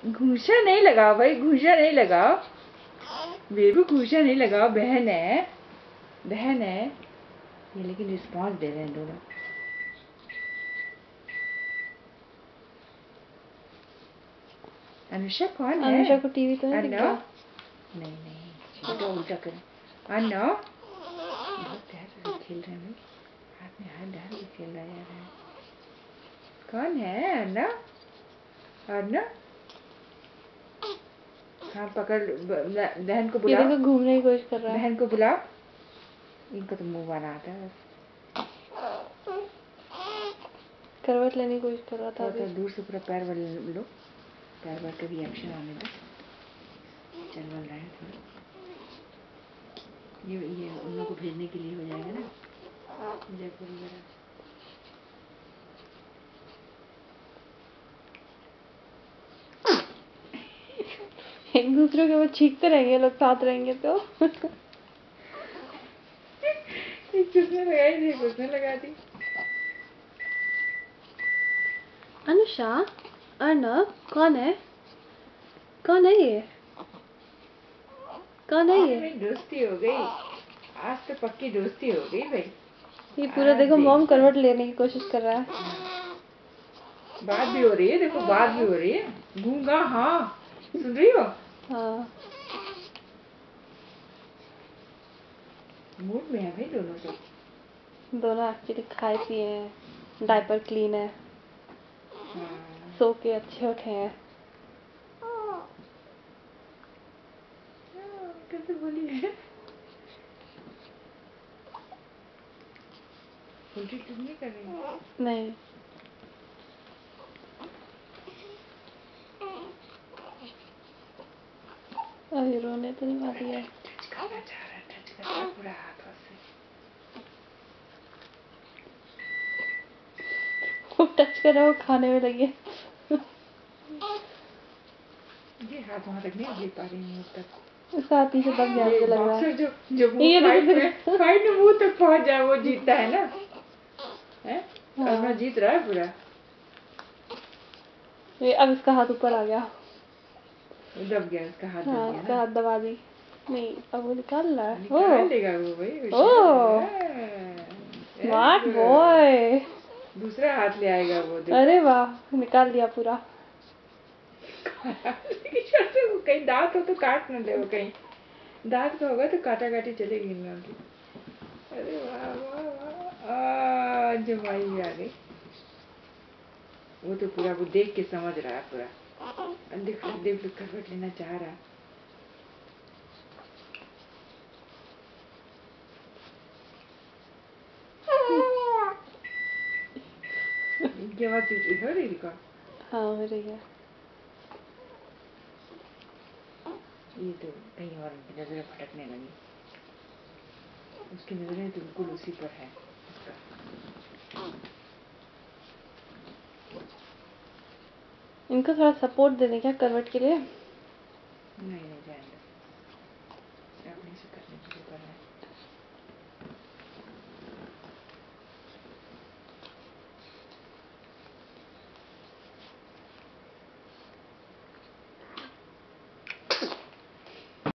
घूंसा नहीं लगाओ भाई, घूंसा नहीं लगाओ बेबी, घूंसा नहीं लगाओ। बहन है, बहन है ये, लेकिन रिस्पॉन्स दे रहे हैं दोनों। अनुषा कौन है? अनुषा को टीवी तो नहीं दिख गया? नहीं नहीं, उल्टा उल्टा करें। अन्ना बहुत प्यार से खेल रहे हैं, हाथ में हाथ डाल के खेल रहा है। कौन है अन्ना? अन्ना हाँ पकड़, बहन को ये बुलाओ। देखो घूमने की कोशिश कर रहा है। बहन को बुलाओ। इनको तो मुंह बना आता है बस। करवट लेने की कोशिश कर रहा था थोड़ा अभी। दूर से पूरा पैर वाल लो, पैर वाल का रिएक्शन आने दो। चल वाल रहा है थोड़ा। ये उन लोगों को भेजने के लिए हो जाएगा ना, जयपुर वगैरह। एक दूसरे के वो चीखते रहेंगे लोग, साथ रहेंगे तो। एक उसने लगाई थी, एक उसने लगा दी। अनुषा, अर्नब, कौन है? कौन है ये? कौन है ये? दोस्ती हो गई आज तो, पक्की दोस्ती हो गई भाई। ये पूरा देखो मॉम करवट लेने की कोशिश कर रहा है। बात भी हो रही है, देखो बात भी हो रही है। गूंगा हाँ, सुन रही हो? हाँ मूड में है भाई दोनों सब। दोनों एक्चुअली खाए पिए हैं, डायपर क्लीन है, सो के अच्छे उठे हैं। कैसे बोली है? उल्टी तो नहीं कर रही? नहीं अभी रोने तो नहीं वाली है। टच करना चाह रहा है, टच कर रहा है पूरा हाथों से। वो टच कर रहा है, वो खाने में लगी है। ये हाथ वहाँ तक नहीं दे पा रही मुंह तक। उसका हाथ पीछे दब गया, मुझे लग रहा है। जो ये फाइट में मुंह तक पहुंच जाए वो जीतता है ना, है? हाँ। अपना जीत रहा है पूरा। ये अब इसका हाथ ऊपर आ गया। दब गया उसका हाथ, हाँ दब गया उसका ना। हाथ दबा दी। नहीं अब वो निकाल रहा है। निकाल देगा वो भाई। Oh smart boy. दूसरा हाथ ले आएगा वो, देखो। अरे वाह, निकाल दिया पूरा। कहीं दांत हो तो काट न ले वो, कहीं दांत का होगा तो काटा काटी चलेगी इन लोगों की। अरे वाह वाह वाह, जमाई भी आ गई। वो तो पूरा वो देख के समझ रहा है पूरा। देख लो करवट लेना चाह रहा है। इनकी आवाज हो रही थी? हाँ हो रही है। ये तो कहीं और उनकी नजरें भटकने लगी। उसकी नजरें तो बिल्कुल उसी पर है उसका। इनको थोड़ा सपोर्ट दे दें क्या करवट के लिए? नहीं